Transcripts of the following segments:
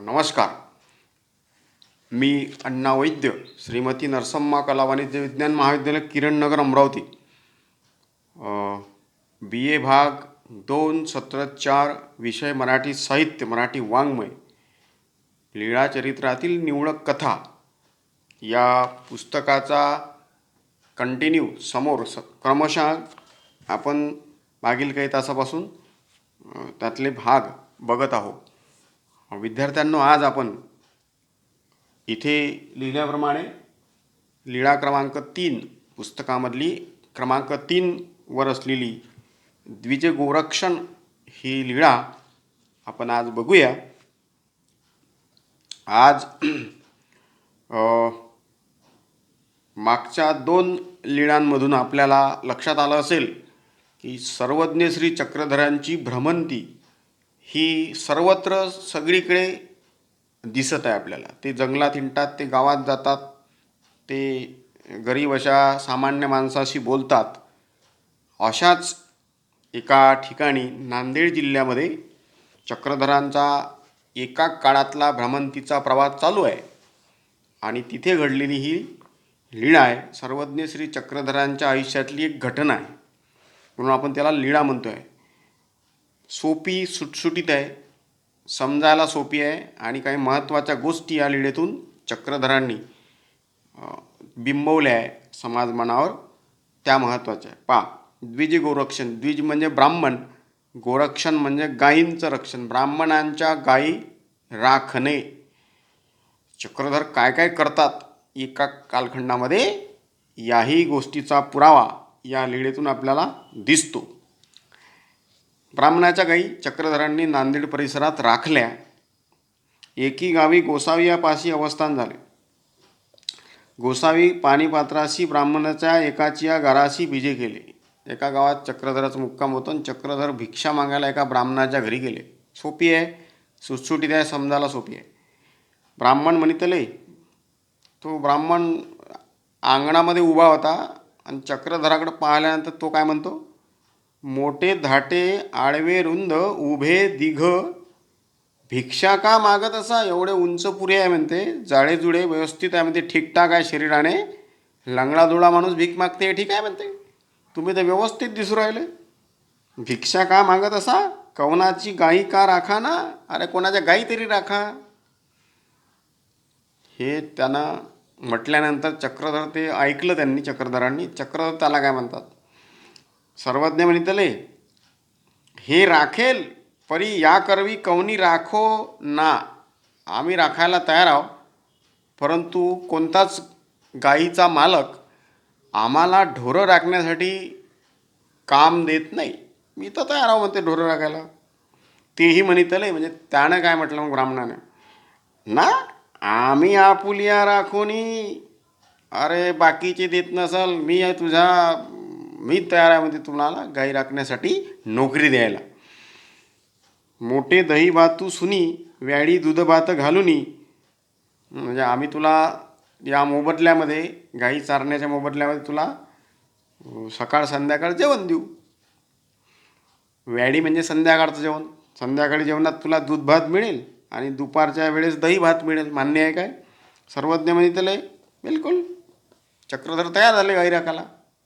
नमस्कार. मी अण्णा वैद्य, श्रीमती नरसम्मा कला वाणिज्य विज्ञान महाविद्यालय किरण नगर अमरावती, BA भाग 2 सत्र 4 विषय मराठी साहित्य मराठी वाङ्मय लीळाचरित्रातील निवडक कथा या पुस्तकाचा कंटिन्यू समोर क्रमशः आपण मागील काही तासापासून त्यातले भाग बघत आहोत. विद्यार्थ्यांनो, आज आपण इथे लिहिल्याप्रमाणे लीळा क्रमांक 3 पुस्तकामधली क्रमांक 3 वर असलेली द्विज गोरक्षण ही लीळा आपण आज बघूया. आज मागच्या 2 लीळांमधून आपल्याला लक्षात आलं असेल की सर्वज्ञ श्री चक्रधरांची भ्रमंती ही सर्वत्र सगळीकडे दिसत आहे आपल्याला. ते जंगलात हिंडतात, ते गावात जातात, ते गरीब अशा सामान्य माणसाशी बोलतात. अशाच एका ठिकाणी नांदेड जिल्ह्यामध्ये चक्रधरांचा एका काळातला भ्रमंतीचा प्रवास चालू आहे आणि तिथे घडलेली ही लीळा आहे. सर्वज्ञ श्री चक्रधरांच्या आयुष्यातली एक घटना आहे, म्हणून आपण त्याला लीळा म्हणतो आहे. सोपी, सुटसुटीत आहे, समजायला सोपी आहे आणि काही महत्त्वाच्या गोष्टी या लीळेतून चक्रधरांनी बिंबवल्या आहे समाज मनावर, त्या महत्त्वाच्या आहे. पहा, द्विज गोरक्षण. द्विज म्हणजे ब्राह्मण, गोरक्षण म्हणजे गायींचं रक्षण, ब्राह्मणांच्या गायी राखणे. चक्रधर काय काय करतात एका कालखंडामध्ये, याही गोष्टीचा पुरावा या लीळेतून आपल्याला दिसतो. ब्राह्मणाच्या गायी चक्रधरांनी नांदेड परिसरात राखल्या. एकी गावी गोसावी यापाशी अवस्थान झाले. गोसावी पाणीपात्राशी ब्राह्मणाच्या एकाची या घराशी बीजे केले. एका गावात चक्रधराचा मुक्काम होतो आणि चक्रधर भिक्षा मागायला एका ब्राह्मणाच्या घरी गेले. सोपी आहे, सुटसुटीत आहे, समजायला सोपी आहे. ब्राह्मण म्हणितले. तो ब्राह्मण अंगणामध्ये उभा होता आणि चक्रधराकडे पाहिल्यानंतर तो काय म्हणतो, मोठे धाटे आडवे रुंद उभे दिघ भिक्षा का मागत असा. एवढे उंच पुरे आहे म्हणते, जाळेजुळे व्यवस्थित आहे म्हणते, ठीकठाक आहे शरीराने, लंगडाधुळा माणूस भीक मागते, ठीक आहे म्हणते, तुम्ही तर व्यवस्थित दिसू राहिले, भिक्षा का मागत असा, कवनाची गाई का राखा ना. अरे कोणाच्या गाई तरी राखा. हे त्यांना म्हटल्यानंतर चक्रधर ते ऐकलं त्यांनी, चक्रधरांनी. चक्रधर त्याला काय म्हणतात, सर्वज्ञ म्हणितले, हे राखेल परी या करवी कवनी राखो ना. आम्ही राखायला तयार आहोत, परंतु कोणताच गायीचा मालक आम्हाला ढोरं राखण्यासाठी काम देत नाही. मी तर तयार आहो म्हणते ढोरं राखायला. तेही म्हणितले, म्हणजे त्यानं काय म्हटलं मग ब्राह्मणाने, ना आम्ही आपुलिया राखोनी. अरे बाकीचे देत नसल, मी तयार आहे म्हणते तुम्हाला गाई राखण्यासाठी नोकरी द्यायला. मोठे दही भातू सुनी व्याडी दूध भात घालूनी. म्हणजे आम्ही तुला या मोबदल्यामध्ये, गाई चारण्याच्या मोबदल्यामध्ये तुला सकाळ संध्याकाळ जेवण देऊ. व्याडी म्हणजे संध्याकाळचं जेवण. संध्याकाळी जेवणात तुला दूध भात मिळेल आणि दुपारच्या वेळेस दही भात मिळेल. मान्य आहे काय. सर्वज्ञ म्हणितले, बिलकुल. चक्रधर तयार झाले गाई राखायला.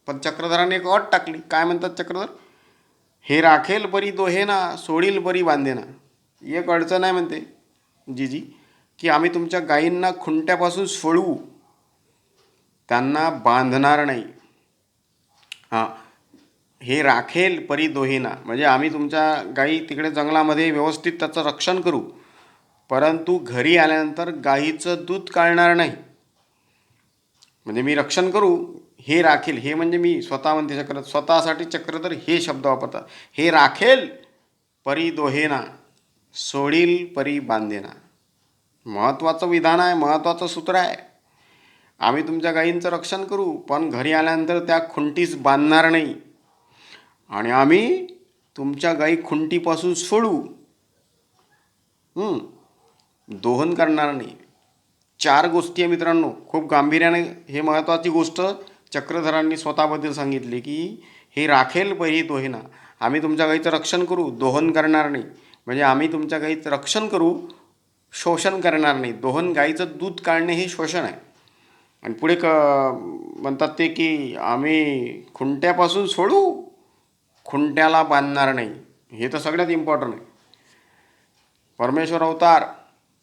पण चक्रधराने एक अट टाकली. काय म्हणतात चक्रधर, हे राखेल परी दोहेना सोडील परी बांधेना. एक अडचण आहे म्हणते जीजी, की आम्ही तुमच्या गायींना खुंट्यापासून सोडवू, त्यांना बांधणार नाही. हां, हे राखेल परी दोहेना म्हणजे आम्ही तुमच्या गायी तिकडे जंगलामध्ये व्यवस्थित त्याचं रक्षण करू, परंतु घरी आल्यानंतर गायीचं दूध काढणार नाही. म्हणजे मी रक्षण करू. हे राखेल, हे म्हणजे मी स्वतः म्हणते चक्रधर, स्वतःसाठी चक्रधर हे शब्द वापरतात. हे राखेल परी दोहेना सोडील परी बांधेना. महत्त्वाचं विधान आहे, महत्त्वाचं सूत्र आहे. आम्ही तुमच्या गायींचं रक्षण करू, पण घरी आल्यानंतर त्या खुंटीस बांधणार नाही आणि आम्ही तुमच्या गायी खुंटीपासून सोडू, दोहन करणार नाही. 4 गोष्टी आहे मित्रांनो, खूप गांभीर्याने. हे महत्त्वाची गोष्ट चक्रधरांनी स्वतःबद्दल सांगितले की हे राखेल परी दोहेना, आम्ही तुमच्या गाईचं रक्षण करू, दोहन करणार नाही. म्हणजे आम्ही तुमच्या गाईचं रक्षण करू, शोषण करणार नाही. दोहन गाईचं दूध काढणे हे शोषण आहे. आणि पुढे म्हणतात ते की आम्ही खुंट्यापासून सोडू, खुंट्याला बांधणार नाही. हे तर सगळ्यात इम्पॉर्टंट आहे. परमेश्वर अवतार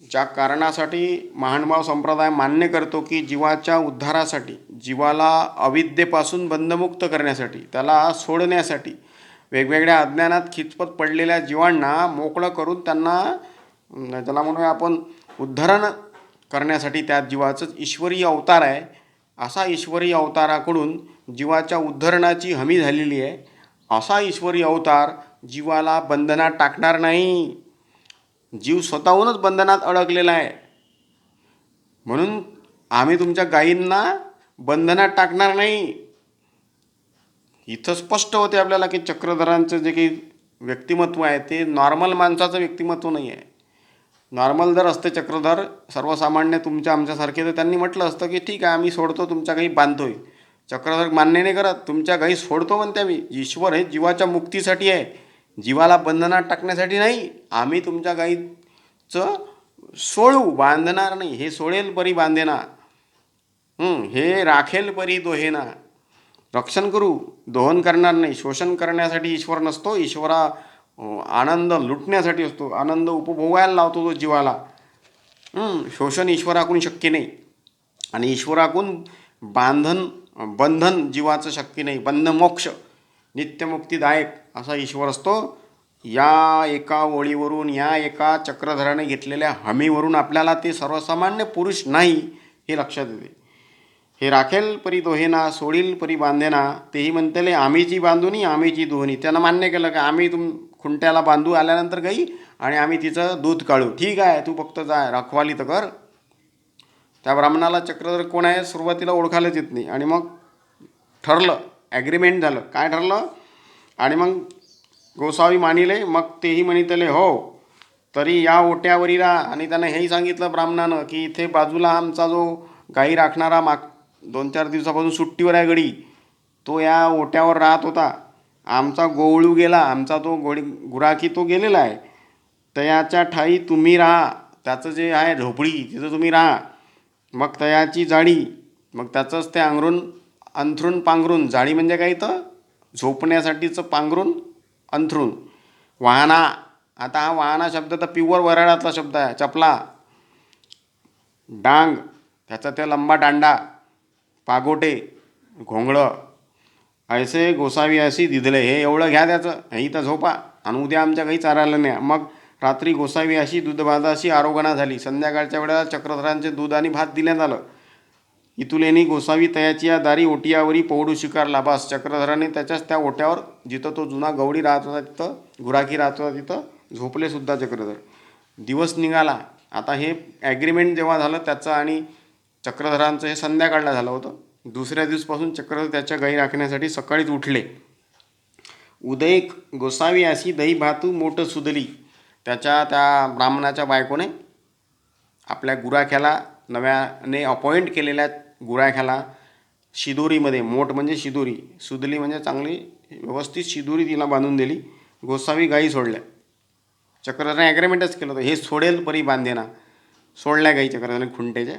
ज्या कारणासाठी महानुभाव संप्रदाय मान्य करतो की जीवाच्या उद्धारासाठी, जीवाला अविद्येपासून बंधमुक्त करण्यासाठी, त्याला सोडण्यासाठी, वेगवेगळ्या अज्ञानात खिचपत पडलेल्या जीवांना मोकळं करून त्यांना ज्याला म्हणूया आपण उद्धरण करण्यासाठी त्या जीवाचं ईश्वरीय अवतार आहे. असा ईश्वरी अवताराकडून जीवाच्या उद्धरणाची हमी झालेली आहे. असा ईश्वरी अवतार जीवाला बंधनात टाकणार नाही. जीव स्वतःहूनच बंधनात अडकलेला आहे. म्हणून आम्ही तुमच्या गायींना बंधनात टाकणार नाही. इथं स्पष्ट होते आपल्याला की चक्रधरांचं जे काही व्यक्तिमत्व आहे ते नॉर्मल माणसाचं व्यक्तिमत्व नाही आहे. नॉर्मल जर असते चक्रधर, सर्वसामान्य तुमच्या आमच्यासारखे, तर त्यांनी म्हटलं असतं की ठीक आहे आम्ही सोडतो, तुमच्या गाई बांधतोय. चक्रधर मान्य नाही करत. तुमच्या गाई सोडतो म्हणते आम्ही. ईश्वर हे जीवाच्या मुक्तीसाठी आहे, जीवाला बंधनात टाकण्यासाठी नाही. आम्ही तुमच्या गाईचं सोडू, बांधणार नाही. हे सोडेल परी बांधेना, हे राखेल परी दोहेना. रक्षण करू, दोहन करणार नाही. शोषण करण्यासाठी ईश्वर नसतो. ईश्वरा आनंद लुटण्यासाठी असतो. आनंद उपभोगायला लावतो तो जीवाला. शोषण ईश्वराकडून शक्य नाही. आणि ईश्वराकडून बंधन जीवाचं शक्य नाही. बंधमोक्ष नित्यमुक्तीदायक असा ईश्वर असतो. या एका ओळीवरून, या एका चक्रधराने घेतलेल्या हमीवरून आपल्याला ते सर्वसामान्य पुरुष नाही हे लक्षात येते. हे राखेल परी दोहेना, सोडील परी बांधेना. तेही म्हणतेले आम्हीची बांधुनी, आम्हीची दोहनी. त्यानं मान्य केलं का आम्ही खुंट्याला बांधू आल्यानंतर गाई, आणि आम्ही तिचं दूध काढू. ठीक आहे, तू फक्त जा, रखवाली तर कर. त्या ब्राह्मणाला चक्रधर कोण आहे सुरुवातीला ओळखायलाच येत नाही. आणि मग ठरलं, ॲग्रीमेंट झालं. काय ठरलं? आणि मग गोसावी मानिले. मग तेही म्हणितले हो, तरी या ओट्यावरी राहा. आणि त्यानं हेही सांगितलं ब्राह्मणानं की इथे बाजूला आमचा जो गाई राखणारा 2-4 दिवसापासून सुट्टीवर आहे गडी, तो या ओट्यावर राहत होता. आमचा गोवळू गेला, आमचा तो गुराखी तो गेलेला आहे. तयाच्या ठाई तुम्ही राहा. त्याचं जे आहे झोपडी, तिथं तुम्ही राहा. मग तयाची जाळी, मग त्याचंच ते अंथरून पांघरून. जाळी म्हणजे काय? तर झोपण्यासाठीचं पांघरून, अंथरून. वाहना, आता हा वाहना शब्द तर प्युअर वऱ्हाडातला शब्द आहे. चपला, डांग, त्याचा ते लंबा दांडा, पागोटे, घोंगडं, ऐसे गोसावी अशी दिधले. हे एवढं घ्या त्याचं, हे इथं झोपा आणि उद्या आमच्या काही चारायला नाही. मग रात्री गोसावी अशी दूधभाताशी आरोगणा झाली. संध्याकाळच्या वेळेला चक्रधरांचे दूध आणि भात दिल्यात आलं. इतुलेनी गोसावी तयाची या दारी ओटियावरी पौडू शिकारला. बस, चक्रधराने त्याच्याच त्या ओट्यावर, जिथं तो जुना गवडी राहत होता तिथं, गुराखी राहत होता तिथं झोपले सुद्धा चक्रधर. दिवस निघाला. आता हे ॲग्रीमेंट जेव्हा झालं त्याचं आणि चक्रधरांचं, हे संध्याकाळला झालं होतं. दुसऱ्या दिवसपासून चक्रधर त्याच्या गाई राखण्यासाठी सकाळीच उठले. उदयक गोसावी अशी दही भातू मोठं सुदली. त्या ब्राह्मणाच्या बायकोने आपल्या गुराख्याला, नव्याने अपॉइंट केलेल्या गुराख्याला शिदोरीमध्ये, मोठ म्हणजे शिदोरी, सुदली म्हणजे चांगली व्यवस्थित शिदोरी तिला बांधून दिली. गोसावी गाई सोडल्या. चक्रधराने ॲग्रीमेंटच केलं होतं, हे सोडेल परी बांधेना. सोडल्या गाई चक्रधराने खुंटेच्या.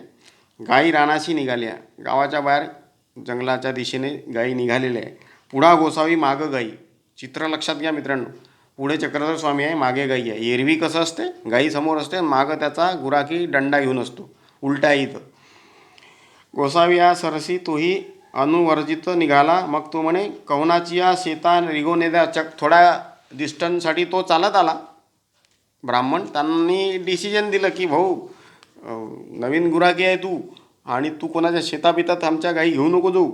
गाई रानाशी निघाल्या. गावाच्या बाहेर जंगलाच्या दिशेने गाई निघालेल्या आहे. पुढा गोसावी, मागं गाई. चित्र लक्षात घ्या मित्रांनो. पुढे चक्रधर स्वामी आहे, मागे गाई आहे. एरवी कसं असते, गाई समोर असते, मागं त्याचा गुराखी दंडा घेऊन असतो. उलटा इथं. गोसावी या सरसी तोही अनुवर्जित निघाला. मग तो म्हणे कवनाची या शेता रिगोनेद्या. थोड्या डिस्टन्ससाठी तो चालत आला. ब्राह्मण त्यांनी डिसिजन दिलं की भाऊ, नवीन गुराखी आहे तू, आणि तू कोणाच्या शेताबितात आमच्या गाई घेऊ नको जाऊ.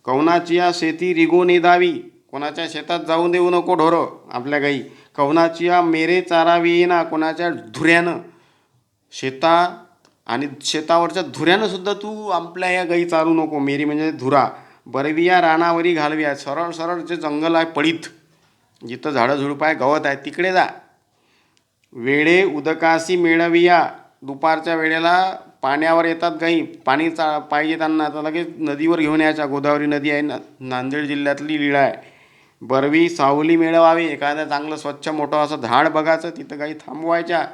कवनाची या शेती रिगो नेदावी. कोणाच्या शेतात जाऊन देऊ नको ढोरं आपल्या गाई. कवनाची या मेरे चारावी येईना. कोणाच्या धुऱ्यानं, शेतात आणि शेतावरच्या धुऱ्यानं तू आपल्या या गाई चालू नको. मेरी म्हणजे धुरा. बरविया रानावरी घालविया. सरळ सरळ जे जंगल आहे पडीत, जिथं झाडं झुडपं आहे, गवत आहे, तिकडे जा. वेळे उदकाशी मेळविया. दुपारच्या वेळेला पाण्यावर येतात गाई, पाणी पाहिजे त्यांना, तर लगेच नदीवर घेऊन यायच्या. गोदावरी नदी आहे, नांदेड जिल्ह्यातली लीळा आहे. बरवी सावली मिळवावी. एखादं चांगलं स्वच्छ मोठं असं झाड बघायचं, तिथं गाई थांबवायच्या.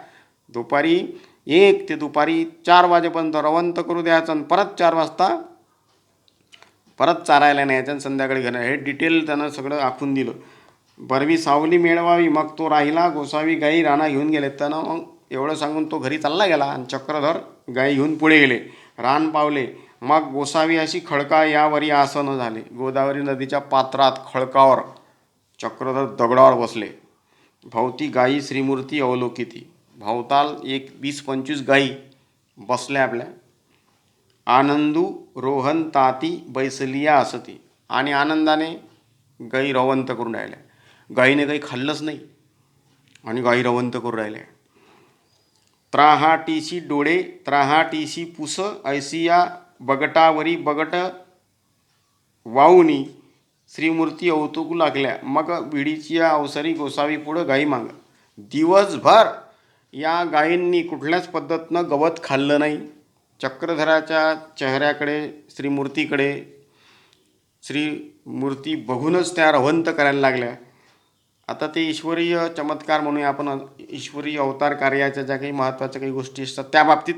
दुपारी 1 ते दुपारी 4 वाजेपर्यंत रवंत करू द्यायचं आणि परत 4 वाजता परत चारायला न्यायचं आणि संध्याकाळी घरी. हे डिटेल त्यानं सगळं आखून दिलं. बरवी सावली मिळवावी मग तो राहिला, गोसावी गाई राणा घेऊन गेले. त्यानं मग एवढं सांगून तो घरी चालला गेला आणि चक्रधर गाई घेऊन पुढे गेले. रान पावले. मग गोसावी अशी खडका यावरी आसन झाले. गोदावरी नदीच्या पात्रात खडकावर चक्रधर दगडावर बसले. भोवती गाई श्रीमूर्ती अवलोकिती. भोवताल 20-25 गाई बसल्या आपल्या. आनंदू रोहन ताती बैसलिया असती. आणि आनंदाने गाई रवंत करून राहिल्या. गाईने काही खाल्लंच नाही आणि गाई रवंत करून राहिल्या. त्राहाटीशी डोळे त्राहाटीशी पुस ऐसिया बगटावरी बगट वाऊनी श्रीमूर्ती अवतुकू लागल्या. मग विडीची या अवसरी गोसावी पुढं गाई माग. दिवसभर या गायींनी कुठल्याच पद्धतीनं गवत खाल्लं नाही. चक्रधराच्या चेहऱ्याकडे श्रीमूर्तीकडे श्रीमूर्ती बघूनच त्या रवंत करायला लागल्या. आता ते ईश्वरीय चमत्कार म्हणूया आपण. ईश्वरीय अवतार कार्याच्या ज्या काही महत्त्वाच्या काही गोष्टी असतात त्या बाबतीत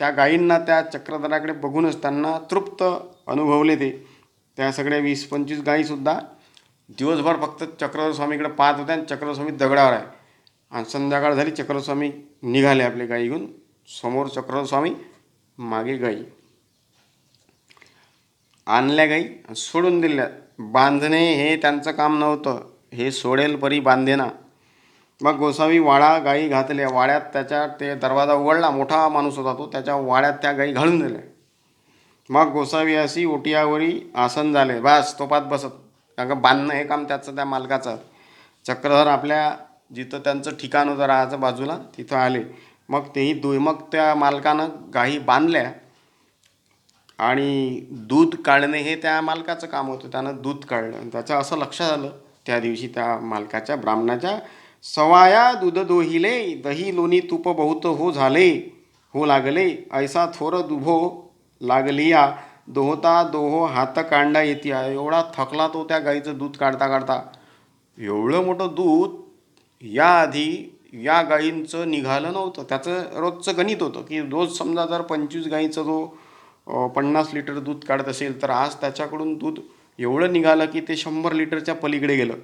त्या गायींना त्या चक्रधराकडे बघूनच त्यांना तृप्त अनुभवले. त्या सगळ्या 20-25 गायीसुद्धा दिवसभर फक्त चक्रधर स्वामीकडे पाहत होत्या आणि चक्रधर स्वामी दगडावर आहे. आणि संध्याकाळ झाली, चक्रधर स्वामी निघाले आपले गाई घेऊन. समोर चक्रधर स्वामी, मागे गाई. आणल्या गाई सोडून दिल्या. बांधणे हे त्यांचं काम नव्हतं. हे सोडेल परी बांधेना. मग गोसावी वाडा गाई घातल्या. वाड्यात त्याच्या ते दरवाजा उघडला. मोठा माणूस होता तो. त्याच्या वाड्यात त्या गाई घालून दिल्या. मग गोसावी अशी ओटियावरी आसन झाले. बस तोपात बसत. कारण का बांधणं हे काम त्याचं त्या मालकाचं. चक्रधर आपल्या जिथं त्यांचं ठिकाण होतं राहायचं बाजूला तिथं आले. मग तेही मग त्या मालकानं गाई बांधल्या आणि दूध काढणे हे त्या मालकाचं काम होतं. त्यानं दूध काढलं. त्याचं असं लक्षात आलं त्या दिवशी त्या मालकाच्या ब्राह्मणाच्या, सवाया दूध दोहिले दही लोणी तूप बहुत हो झाले हो लागले ऐसा थोर दुभो लागलिया दोहता दोहो हात कांडा येते. एवढा थकला तो त्या गाईचं दूध काढता काढता. एवढं मोठं दूध याआधी या गाईंचं निघालं नव्हतं. त्याचं रोजचं गणित होतं की रोज समजा जर 25 गाईचं जो 50 लिटर दूध काढत असेल तर आज त्याच्याकडून दूध एवढं निघालं की ते 100 लिटरच्या पलीकडे गेलं.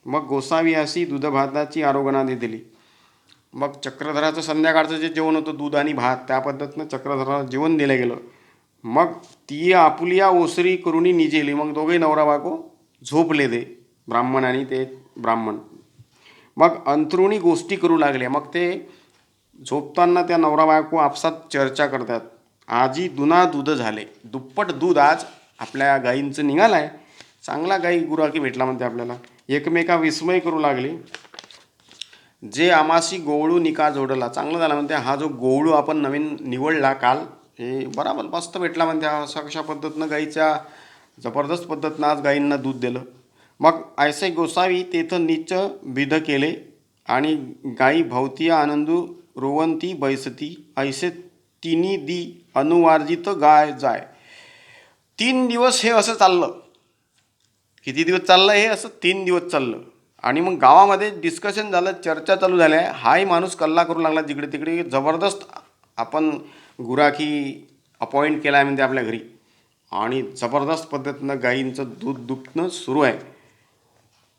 मग गोसावी अशी दूधभाताची आरोगणा दिली. मग चक्रधराचं संध्याकाळचं जे जेवण होतं दूध आणि भात त्या पद्धतीनं चक्रधराला जेवण दिलं गेलं. मग ती आपुलिया ओसरी करुणी निजेली. मग दोघे नवरा बायको झोपले ते ब्राह्मण आणि ते ब्राह्मण. मग अंतरुणी गोष्टी करू लागले. मग ते झोपताना त्या नवरा बायको आपसात चर्चा करतात. आजी दुना दूध झाले. दुप्पट दूध आज आपल्या गाईंचं निघालं आहे. चांगला गाई गुराकी भेटला म्हणते आपल्याला. एकमेका विस्मय करू लागले. जे आमाशी गोवळू निका जोडला. चांगलं झालं म्हणते. हा जो गोवळू आपण नवीन निवडला काल हे बराबर मस्त भेटला म्हणते. अशा कशा पद्धतीनं गाईच्या जबरदस्त पद्धतीनं आज गाईंना दूध दिलं. मग ऐसे गोसावी तेथं नीच विध केले आणि गाई भवती आनंदू रोवंती बैसती ऐसे तिन्ही दी अनुवार्जित गाय जाय. 3 दिवस हे असं चाललं. किती दिवस चाललं हे असं? 3 दिवस चाललं. आणि मग गावामध्ये डिस्कशन झालं, चर्चा चालू झाल्या. हाही माणूस कल्ला करू लागला जिकडे तिकडे. जबरदस्त आपण गुराखी अपॉइंट केला आहे म्हणजे आपल्या घरी आणि जबरदस्त पद्धतीनं गाईंचं दूध दुपणं सुरू आहे.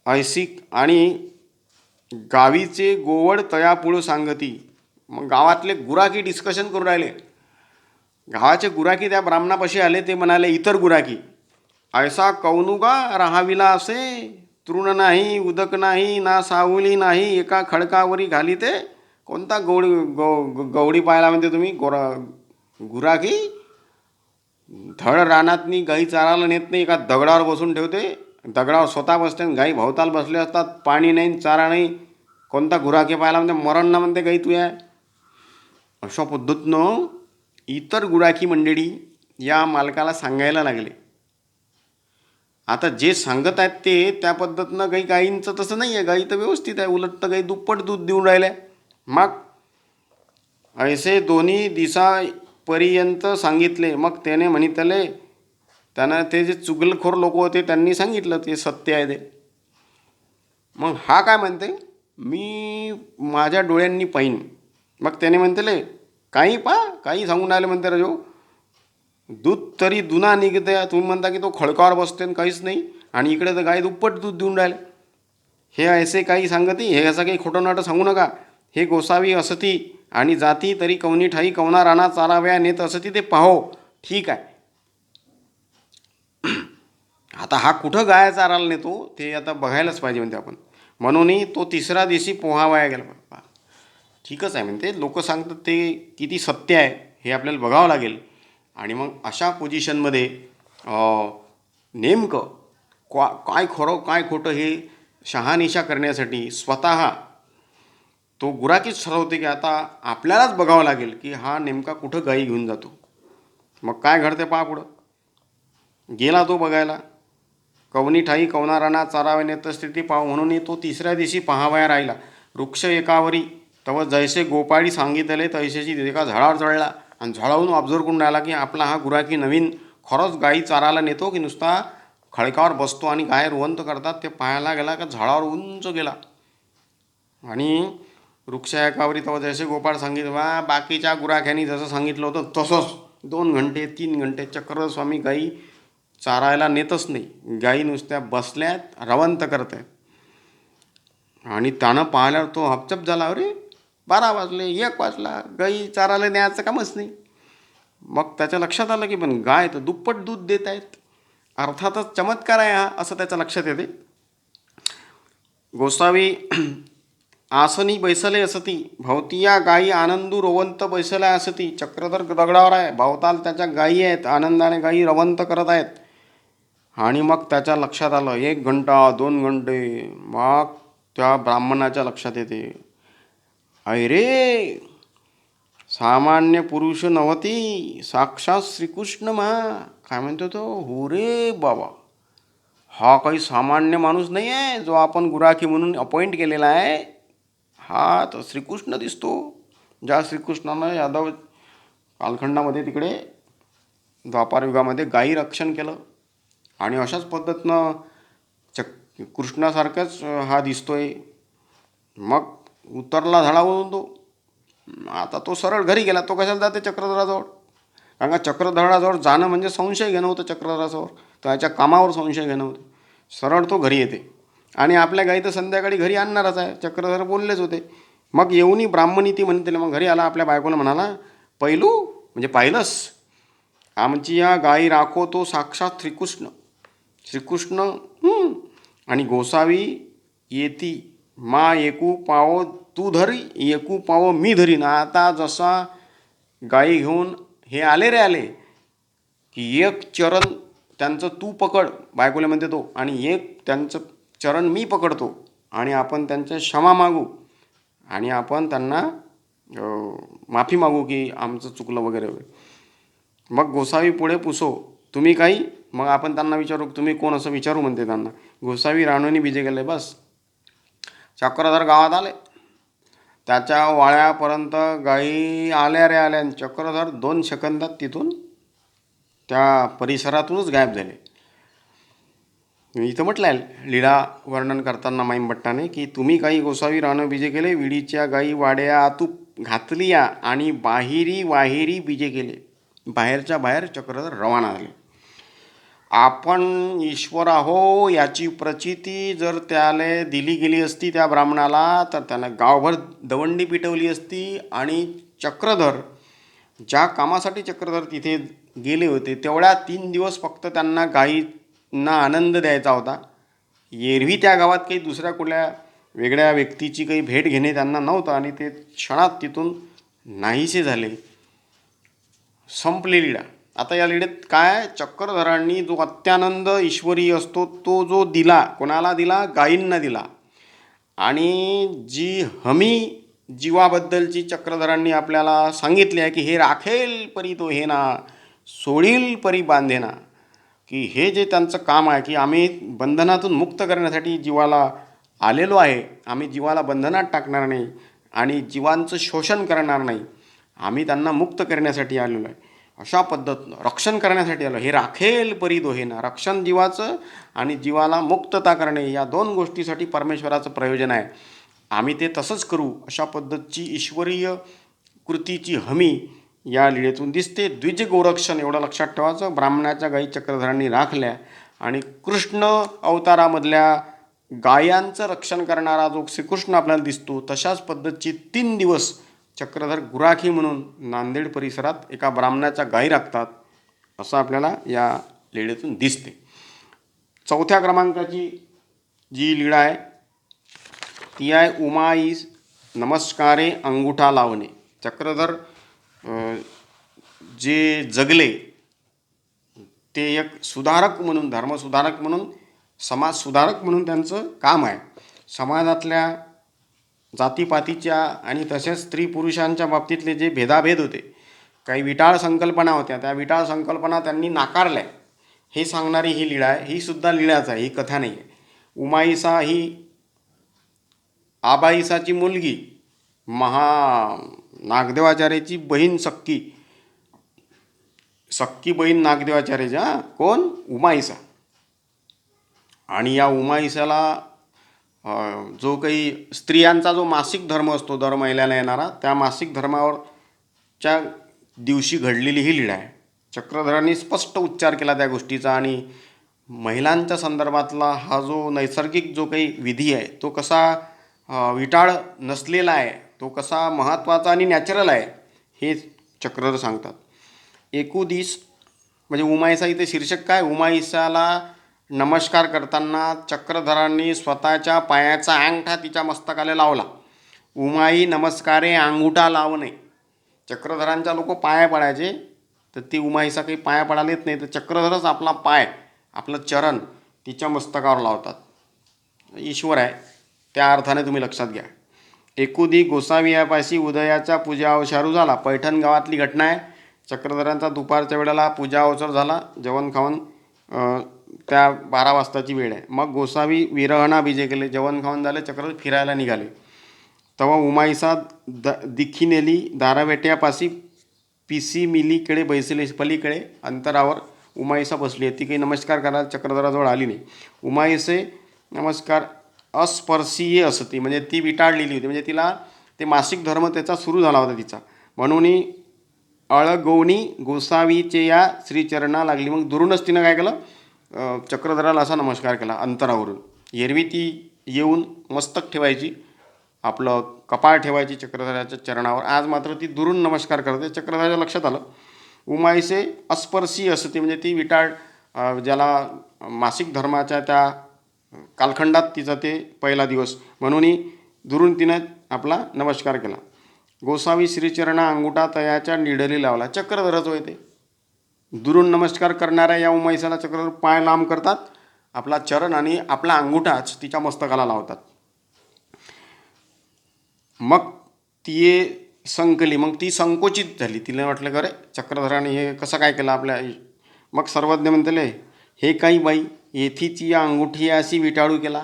ऐसी आणि गावीचे गोवड तयापुळ सांगती. मग गावातले गुराखी डिस्कशन करू राहिले. गावाचे गुराखी त्या ब्राह्मणापाशी आले. ते म्हणाले इतर गुराखी, ऐसा कौनुगा राहाविला असे तृण नाही उदक नाही ना सावली नाही एका खडकावरी घाली ते. कोणता गवडी पाहिला म्हणते तुम्ही? गुराखी धड रानातनी गाई चारायला नेत नाही. एका दगडावर बसून ठेवते. दगडावर स्वतः बसते. गाई भवताल बसले असतात. पाणी नाही चारा नाही. कोणता गुराखी पाहिला म्हणते? मरण ना म्हणते गाई तू आहे. अशा पद्धतीनं इतर गुराखी मंडळी या मालकाला सांगायला लागले. आता जे सांगत आहेत ते त्या पद्धतीनं गाईंचं तसं नाही आहे. गाई तर व्यवस्थित आहे. उलट तर गाई दुप्पट दूध देऊन राहिल्या. मग ऐसे दोन्ही दिवसापर्यंत सांगितले. मग त्याने म्हणितले त्यानं ते जे चुगलखोर लोक होते त्यांनी सांगितलं ते सत्य आहे ते. मग हा काय म्हणते? मी माझ्या डोळ्यांनी पाहीन. मग त्याने म्हणतले काही काही सांगून राहिले म्हणते राजू. दूध तरी दुना निघते, तुम्ही म्हणता की तो खडकावर बसते आणि काहीच नाही, आणि इकडे तर गाय दुप्पट दूध देऊन राहिले. हे ऐसे काही सांगती, हे असं काही खोटं नाटं सांगू नका. हे गोसावी असती आणि जाती तरी कवनी ठाई कवना राणा चाराव्या नेत असती ते पाहो. ठीक आहे, आता हा कुठं गाय चारायला नेतो ते आता बघायलाच पाहिजे म्हणते आपण. म्हणूनही तो तिसरा दिवशी पोहावाया गेला. ठीकच आहे म्हणते, लोक सांगतात ते किती सत्य आहे हे आपल्याला बघावं लागेल. आणि मग अशा पोझिशनमध्ये नेमकं काय खरं काय खोटं हे शहानिशा करण्यासाठी स्वतः तो गुराकीच ठरवते की आता आपल्यालाच बघावं लागेल की हा नेमका कुठं गाई घेऊन जातो. मग काय घडते पहा पुढं. गेला तो बघायला. कवनी ठाई कवना राणा चारावे नेत स्थिती पाव, म्हणून तो तिसऱ्या दिवशी पहावया राहिला. वृक्ष एकावरी तव जैसे गोपाळी सांगितले तैसेची एका झाडावर चढला आणि झाडावरून ऑब्झर्व करून राहिला की आपला हा गुराकी नवीन खरंच गाई चारायला नेतो की नुसता खडकावर बसतो आणि गाय रुवंत करतात ते पाहायला गेला का झाडावर उंच गेला. आणि वृक्ष एकावरी तव जैसे गोपाळ सांगितलं बा, बाकीच्या गुराख्यांनी जसं सांगितलं होतं तसंच 2 घंटे 3 घंटे चक्रस्वामी गाई चारायला नेतच नाही. गाई नुसत्या बसल्यात रवंत करत आहेत. आणि त्यानं पाहिल्यावर तो हपचप झाला, अरे 12 वाजले 1 वाजला, गाई चारायला न्यायचं कामच नाही. मग त्याच्या लक्षात आलं की पण गाय तर दुप्पट दूध देत आहेत, अर्थातच चमत्कार आहे हा, असं त्याच्या लक्षात येते. गोसावी आसनी बैसले असती भवतिया गायी आनंदू रवंत बैसल्या असती. चक्रधर दगडावर आहे, भवताल त्याच्या गायी आहेत, आनंदाने गायी रवंत करत आहेत. आणि मग त्याच्या लक्षात आलं 1 घंटा 2 घंटे. मग त्या ब्राह्मणाच्या लक्षात येते, अरे सामान्य पुरुष नव्हती, साक्षात श्रीकृष्ण काय म्हणतो तो, हो रे बाबा, हा काही सामान्य माणूस नाही आहे जो आपण गुराखी म्हणून अपॉइंट केलेला आहे. हा तर श्रीकृष्ण दिसतो, ज्या श्रीकृष्णानं यादव कालखंडामध्ये तिकडे द्वापार युगामध्ये गायी रक्षण केलं. आणि अशाच पद्धतीनं कृष्णासारखाच हा दिसतोय. मग उतरला झाडावरून तो. आता तो सरळ घरी गेला. तो कशाला जाते चक्रधराजवळ, कारण का चक्रधराजवळ जाणं म्हणजे संशय घेणं होतं. चक्रधराजवळ त्याच्या कामावर संशय घेणं होतं. सरळ तो घरी येते आणि आपल्या गाई तर संध्याकाळी घरी आणणारच आहे, चक्रधर बोललेच होते. मग येऊनी ब्राह्मणी ती म्हणते, मग घरी आला आपल्या बायकोला म्हणाला, पैलू म्हणजे पाहिलंस, आमची या गाई राखो तो साक्षात श्रीकृष्ण. श्रीकृष्ण आणि गोसावी येती मा एकू पावो तू धरी एकू पावो मी धरीन. आता जसा गाई घेऊन हे आले रे आले की एक चरण त्यांचं तू पकड, बायकोला म्हणते तो, आणि एक त्यांचं चरण मी पकडतो आणि आपण त्यांच्या क्षमा मागू आणि आपण त्यांना माफी मागू की आमचं चुकलं वगैरे वगैरे. मग गोसावी पुढे पुसो तुम्ही काही, मग आपण त्यांना विचारू तुम्ही कोण असं विचारू म्हणते त्यांना. गोसावी राणोनी बीजे गेले. बस चक्रधर गावात आले. त्याच्या वाळ्यापर्यंत गाई आल्या रे आल्या. चक्रधर 2 सेकंदात तिथून त्या परिसरातूनच गायब झाले. इथं म्हटलं आहे लीळा वर्णन करताना माईमभट्टाने की तुम्ही काही गोसावी राणं बीजे केले, विडीच्या गाई वाड्या आतू घातलिया आणि बाहेरी वाहेरी बीजे केले. बाहेरच्या बाहेर चक्रधर रवाना झाले. आपण ईश्वर आहो याची प्रचिती जर त्याला दिली गेली असती त्या ब्राह्मणाला, तर त्यानं गावभर दवंडी पिटवली असती. आणि चक्रधर ज्या कामासाठी चक्रधर तिथे गेले होते तेवढ्या 3 दिवस फक्त त्यांना गायींना आनंद द्यायचा होता. एरवी त्या गावात काही दुसऱ्या कुठल्या वेगळ्या व्यक्तीची काही भेट घेणे त्यांना नव्हतं. आणि ते क्षणात तिथून नाहीसे झाले. संपली लीळा. आता या लीळेत काय, चक्रधरांनी जो अत्यानंद ईश्वरी असतो तो जो दिला, कोणाला दिला, गायींना दिला. आणि जी हमी जीवाबद्दलची चक्रधरांनी आपल्याला सांगितली आहे की हे राखेल परी तो हे ना, सोडील परी बांधे ना, की हे जे त्यांचं काम आहे की आम्ही बंधनातून मुक्त करण्यासाठी जीवाला आलेलो आहे. आम्ही जीवाला बंधनात टाकणार नाही आणि जीवांचं शोषण करणार नाही. आम्ही त्यांना मुक्त करण्यासाठी आलेलो आहे. अशा पद्धतीनं रक्षण करण्यासाठी आलो. हे राखेल परी दोहेना, रक्षण जीवाचं आणि जीवाला मुक्तता करणे, या 2 गोष्टीसाठी परमेश्वराचं प्रयोजन आहे. आम्ही ते तसंच करू. अशा पद्धतीची ईश्वरीय कृतीची हमी या लीळेतून दिसते. द्विज गोरक्षण एवढं लक्षात ठेवायचं. ब्राह्मणाच्या गायी चक्रधरांनी राखल्या आणि कृष्ण अवतारामधल्या गायांचं रक्षण करणारा जो श्रीकृष्ण आपल्याला दिसतो, तशाच पद्धतीची 3 दिवस चक्रधर गुराखी म्हणून नांदेड परिसरात एका ब्राह्मणाच्या गायी राखतात, असं आपल्याला या लीळेतून दिसते. चौथ्या क्रमांकाची जी लीळा आहे ती आहे उमाईस नमस्कारे अंगुठा लावणे. चक्रधर जे जगले ते एक सुधारक म्हणून, धर्मसुधारक म्हणून, समाजसुधारक म्हणून त्यांचं काम आहे. समाजातल्या जातीपातीच्या आणि तसेच स्त्री पुरुषांच्या बाबतीतले जे भेदाभेद होते, काही विटाळ संकल्पना होत्या, त्या विटाळ संकल्पना त्यांनी नाकारल्या, हे सांगणारी ही लीळा आहे. ही सुद्धा लीळाच आहे, ही कथा नाही आहे. उमाईसा ही आबाईसाची मुलगी, नागदेवाचार्याची बहीण, सक्की बहीण नागदेवाचार्याची. कोण? उमाईसा. आणि या उमाईसाला जो काही स्त्रियांचा जो मासिक धर्म असतो दर महिन्याला येणारा, त्या मासिक धर्मावरच्या दिवशी घडलेली ही लीळा आहे. चक्रधरांनी स्पष्ट उच्चार केला त्या गोष्टीचा आणि महिलांच्या संदर्भातला हा जो नैसर्गिक जो काही विधी आहे तो कसा विटाळ नसलेला आहे, तो कसा महत्त्वाचा आणि नॅचरल आहे, हे चक्रधर सांगतात. एकुदिस म्हणजे उमाईसा, इथे शीर्षक काय? उमाईसाला नमस्कार करताना चक्रधरांनी स्वतःच्या पायाचा अंगठा तिच्या मस्तकाला लावला. उमाई नमस्कारे अंगुठा लावणे. चक्रधरांच्या लोक पाया पडायचे, तर ती उमाईसा काही पाया पडायला येत नाही, तर चक्रधरच आपला पाय, आपलं चरण तिच्या मस्तकावर लावतात. ईश्वर आहे त्या अर्थाने तुम्ही लक्षात घ्या. एकुदी गोसावियापाशी उदयाच्या पूजा अवसारू झाला. पैठण गावातली घटना आहे. चक्रधरांचा दुपारच्या वेळेला पूजा अवसर झाला, जेवण खाऊन त्या 12 वाजताची वेळ आहे. मग गोसावी विरहणा बीजे केले, जेवण खाऊन झाले, चक्रधर फिरायला निघाले. तेव्हा उमाईसा दिखी दारावेट्यापाशी पिसी मिलीकडे बैसले. पलीकडे अंतरावर उमाईसा बसली आहे. ती काही नमस्कार करायला चक्रधराजवळ आली नाही. उमाईसे नमस्कार अस्पर्शीय असती, म्हणजे ती विटाळलेली होती, म्हणजे तिला ते मासिक धर्म त्याचा सुरू झाला होता तिचा, म्हणून अळगवणी गोसावीचे या श्रीचरणा लागली. मग दुरूनच तिनं काय केलं, चक्रधराला असा नमस्कार केला अंतरावरून. एरवी ती येऊन मस्तक ठेवायची, आपलं कपाळ ठेवायची चक्रधराच्या चरणावर, आज मात्र ती दुरून नमस्कार करते. चक्रधराच्या लक्षात आलं उमाईसे अस्पर्शी असते, म्हणजे ती विटाळ, ज्याला मासिक धर्माच्या त्या कालखंडात तिचा ते पहिला दिवस, म्हणून दुरून तिनं आपला नमस्कार केला. गोसावी श्रीचरणा अंगुठा तयाच्या निडली लावला. चक्रधरच होय ते. दुरून नमस्कार करणाऱ्या या उमाईसाला चक्रधर पाय लांब करतात, आपला चरण आणि आपला अंगुठाच तिच्या मस्तकाला लावतात. मग ती संकली, मग ती संकोचित झाली. तिला वाटलं का रे चक्रधराने हे कसं काय केलं आपल्या. मग सर्वज्ञ म्हणतले, हे काही बाई येथीची या अंगुठी अशी विटाळू केला.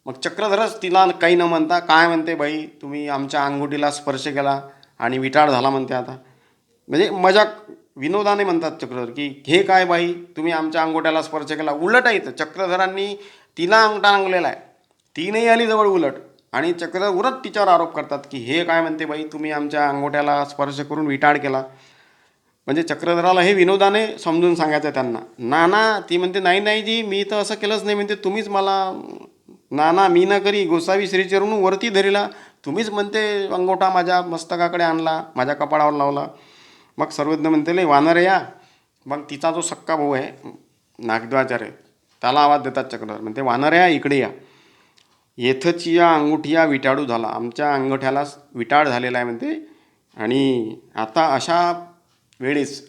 मग चक्रधरच तिला काही न म्हणता, काय म्हणते बाई, तुम्ही आमच्या अंगुठीला स्पर्श केला आणि विटाळ झाला म्हणते. आता म्हणजे मजाक विनोदाने म्हणतात चक्रधर, की हे काय बाई, तुम्ही आमच्या अंगुठ्याला स्पर्श केला. उलट आहे, चक्रधरांनी तिला अंगठा अंगलेला आहे, ती नाही आली जवळ उलट, आणि चक्रधर उलट तिच्यावर आरोप करतात की हे काय म्हणते बाई, तुम्ही आमच्या अंगुठ्याला स्पर्श करून विटाळ केला. म्हणजे चक्रधराला हे विनोदाने समजून सांगायचं त्यांना. नाना ती म्हणते, नाही नाही जी, मी तर असं केलंच नाही. म्हणते तुम्हीच मला, नाना मी न करी, गोसावी श्रीचरण वरती धरिला, तुम्हीच म्हणते अंगोठा माझ्या मस्तकाकडे आणला, माझ्या कपाळावर लावला. मग सर्वज्ञ म्हणते, लय वानर या. मग तिचा जो सक्का भाऊ आहे नागदेवाचार्य, त्याला आवाज देतात चक्रधर, म्हणते वानर या, इकडे या. येथची या अंगुठिया विटाळू झाला, आमच्या अंगठ्याला विटाळ झालेला आहे म्हणते. आणि आता अशा वेळेस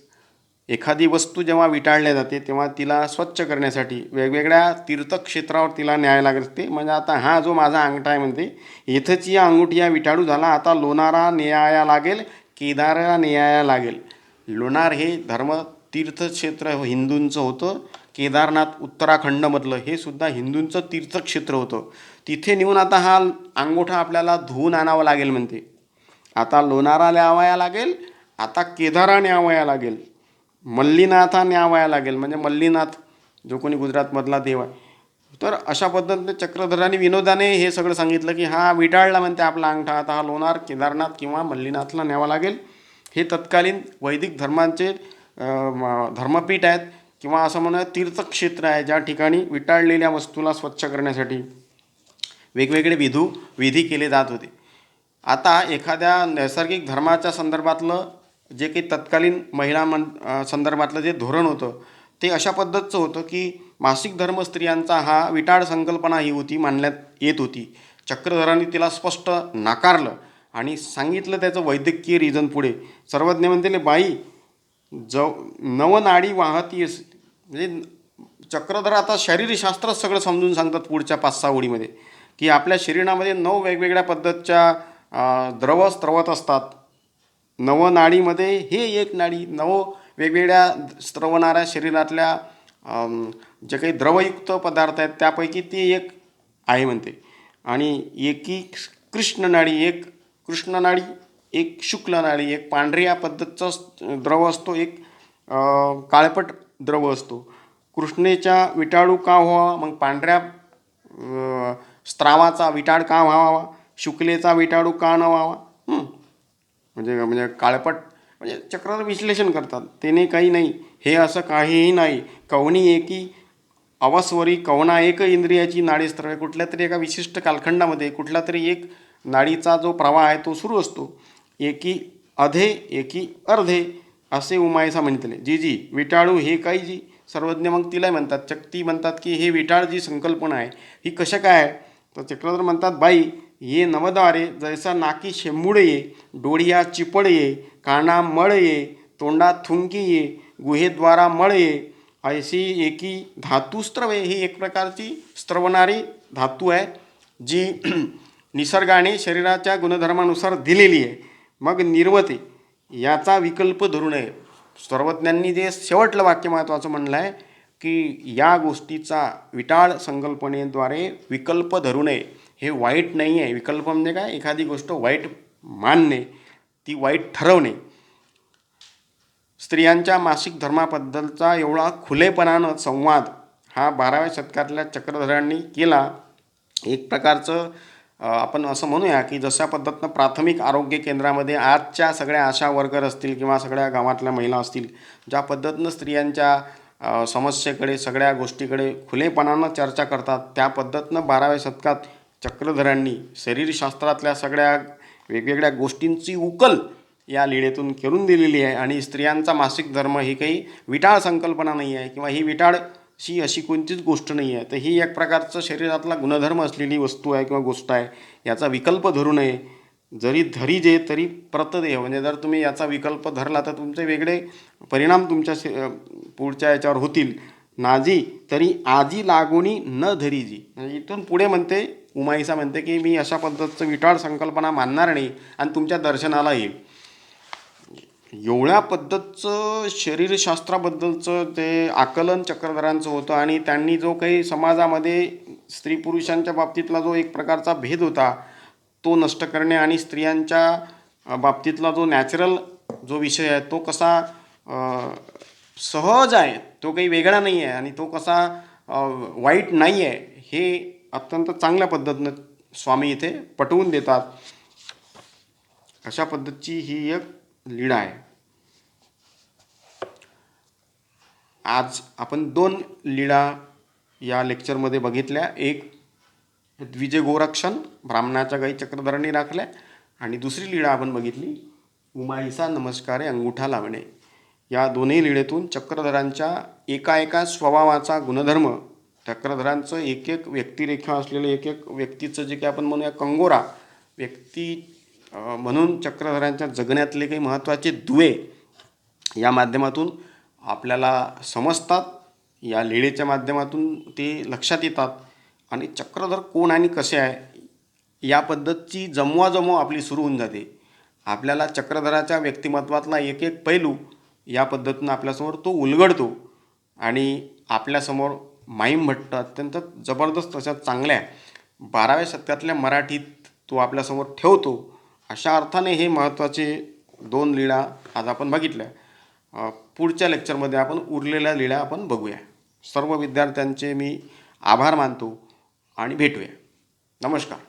एखादी वस्तू जेव्हा विटाळल्या जाते तेव्हा तिला स्वच्छ करण्यासाठी वेगवेगळ्या तीर्थक्षेत्रावर तिला न्याय लागत असते. म्हणजे आता हा जो माझा अंगठा आहे म्हणते, इथंच या अंगुठिया विटाळू झाला, आता लोणारा न्याया लागेल, केदारला न्याया लागेल. लोणार हे धर्म तीर्थक्षेत्र हिंदूंचं होतं. केदारनाथ उत्तराखंडमधलं हे सुद्धा हिंदूंचं तीर्थक्षेत्र होतं. तिथे नेऊन आता हा अंगोठा आपल्याला धुवून आणावा लागेल म्हणते. आता लोणारा न्यावाया लागेल, आता केदारा न्यावया लागेल, मल्लीनाथा न्यावया लागेल. म्हणजे मल्लीनाथ जो कोणी गुजरातमधला देव आहे तर अशा पद्धतीने चक्रधरांनी विनोदाने हे सगळं सांगितलं की हा विटाळला म्हणते आपला अंगठा, आता हा लोणार, केदारनाथ किंवा मल्लीनाथला न्यावा लागेल. हे तत्कालीन वैदिक धर्मांचे धर्मपीठ आहेत किंवा असं म्हणूया तीर्थक्षेत्र आहे, ज्या ठिकाणी विटाळलेल्या वस्तूला स्वच्छ करण्यासाठी वेगवेगळे विधी केले जात होते. आता एखाद्या नैसर्गिक धर्माच्या संदर्भातलं जे काही तत्कालीन संदर्भातलं जे धोरण होतं ते अशा पद्धतीचं होतं की मासिक धर्म स्त्रियांचा हा विटाळ संकल्पना ही होती, मानण्यात येत होती. चक्रधरांनी तिला स्पष्ट नाकारलं आणि सांगितलं त्याचं वैद्यकीय रिझन पुढे. सर्वज्ञ म्हणते बाई नवनाडी वाहती म्हणजे चक्रधर आता शरीरशास्त्र सगळं समजून सांगतात पुढच्या 5-6 ओळीमध्ये की आपल्या शरीरामध्ये 9 वेगवेगळ्या पद्धतीच्या द्रव स्त्रवत असतात. नवनाडीमध्ये हे एक नाडी, 9 वेगवेगळ्या स्त्रवणाऱ्या शरीरातल्या जे काही द्रवयुक्त पदार्थ आहेत त्यापैकी ती एक आहे म्हणते. आणि एकी कृष्ण नाडी, एक कृष्ण नाडी, एक शुक्ल नाडी, एक पांढऱ्या पद्धतीचा द्रव असतो, एक काळपट द्रव असतो. कृष्णेच्या विटाळू का व्हावा, मग पांढऱ्या स्त्रावाचा विटाळ का व्हावा, शुक्लेचा विटाळू का न व्हावा, म्हणजे म्हणजे काळपट म्हणजे चक्रधर विश्लेषण करतात. त्याने काही नाही, हे असं काहीही नाही. कवनी एकी अवस्वरी कवना एक इंद्रियाची नाडी स्त्रवे, कुठल्या तरी एका विशिष्ट कालखंडामध्ये कुठला तरी एक नाडीचा जो प्रवाह आहे तो सुरू असतो. एकी अधे एकी अर्धे असे उमायसा म्हणतले. जी विटाळू हे काही जी सर्वज्ञ मग तिला म्हणतात, चक्ती म्हणतात की हे विटाळ जी संकल्पना आहे ही कशा काय आहे. तर चक्रधर म्हणतात बाई ये नवदारे जैसा नाकी शेंबूड ये, डोळ्या चिपड ये, काना मळ ये, तोंडात थुंकी ये, गुहेद्वारा मळ ये, ऐशी एकी धातू स्त्रवे. ही एक प्रकारची स्त्रवणारी धातू आहे जी निसर्गाने शरीराच्या गुणधर्मानुसार दिलेली आहे. मग निर्वते याचा विकल्प धरू नये. सर्वज्ञांनी जे शेवटलं वाक्य महत्त्वाचं म्हणलं आहे की या गोष्टीचा विटाळ संकल्पनेद्वारे विकल्प धरू नये. हे वाईट नाही आहे. विकल्प म्हणजे काय, एखादी गोष्ट वाईट मानणे, ती वाईट ठरवणे. स्त्रियांच्या मासिक धर्माबद्दलचा एवढा खुलेपणानं संवाद हा 12व्या शतकातल्या चक्रधरांनी केला. एक प्रकारचं आपण असं म्हणूया की जशा पद्धतीनं प्राथमिक आरोग्य केंद्रामध्ये आजच्या सगळ्या आशा वर्कर असतील किंवा सगळ्या गावातल्या महिला असतील, ज्या पद्धतीनं स्त्रियांच्या समस्येकडे सगळ्या गोष्टीकडे खुलेपणानं चर्चा करतात, त्या पद्धतीनं 12व्या शतकात चक्रधरांनी शरीरशास्त्रातल्या सगळ्या वेगवेगळ्या गोष्टींची उकल या लीळेतून करून दिलेली आहे. आणि स्त्रियांचा मासिक धर्म ही काही विटाळ संकल्पना नाही आहे किंवा ही विटाळशी अशी कोणतीच गोष्ट नाही आहे. तर ही एक प्रकारचं शरीरातला गुणधर्म असलेली वस्तू आहे किंवा गोष्ट आहे. याचा विकल्प धरू नये. जरी धरी जे तरी प्रतदेह, म्हणजे जर तुम्ही याचा विकल्प धरला तर तुमचे वेगळे परिणाम तुमच्या पुढच्या याच्यावर होतील. नाजी तरी आजी लागोनी न धरीजी. म्हणजे इथून पुढे म्हणते उमाईसा म्हणते की मी अशा पद्धतीचं विटाळ संकल्पना मानणार नाही आणि तुमच्या दर्शनाला येईल. एवढ्या पद्धतीचं शरीरशास्त्राबद्दलचं ते आकलन चक्रधरांचं होतं. आणि त्यांनी जो काही समाजामध्ये स्त्री पुरुषांच्या बाबतीतला जो एक प्रकारचा भेद होता तो नष्ट करणे आणि स्त्रियांच्या बाबतीतला जो नॅचरल जो विषय आहे तो कसा सहज आहे, तो काही वेगळा नाही आहे आणि तो कसा वाईट नाही आहे, हे अत्यंत चांगल्या पद्धतीनं स्वामी इथे पटवून देतात. अशा पद्धतीची ही एक लीळा आहे. आज आपण 2 लीळा या लेक्चरमध्ये बघितल्या. एक द्विज गोरक्षण, ब्राह्मणाच्या गाई चक्रधरांनी राखल्या, आणि दुसरी लीळा आपण बघितली उमाईसा नमस्कारे अंगुठा लावणे. या दोन्ही लीळेतून चक्रधरांच्या एका स्वभावाचा गुणधर्म, चक्रधरांचं एक व्यक्तिरेखा असलेलं एक व्यक्तीचं जे काही आपण म्हणूया कंगोरा व्यक्ती म्हणून चक्रधरांच्या जगण्यातले काही महत्त्वाचे दुवे या माध्यमातून आपल्याला समजतात. या लीळेच्या माध्यमातून ते लक्षात येतात. आणि चक्रधर कोण आणि कसे आहे या पद्धतीची जमवाजमव आपली सुरू होऊन जाते. आपल्याला चक्रधराच्या व्यक्तिमत्वातला एक पैलू या पद्धतीनं आपल्यासमोर तो उलगडतो आणि आपल्यासमोर माईम भट्ट अत्यंत जबरदस्त अशा चांगल्या 12व्या शतकातल्या मराठीत तो आपल्यासमोर ठेवतो. अशा अर्थाने हे महत्त्वाचे 2 लीळा आज आपण बघितल्या. पुढच्या लेक्चरमध्ये आपण उरलेल्या लीळा आपण बघूया. सर्व विद्यार्थ्यांचे मी आभार मानतो आणि भेटूया. नमस्कार.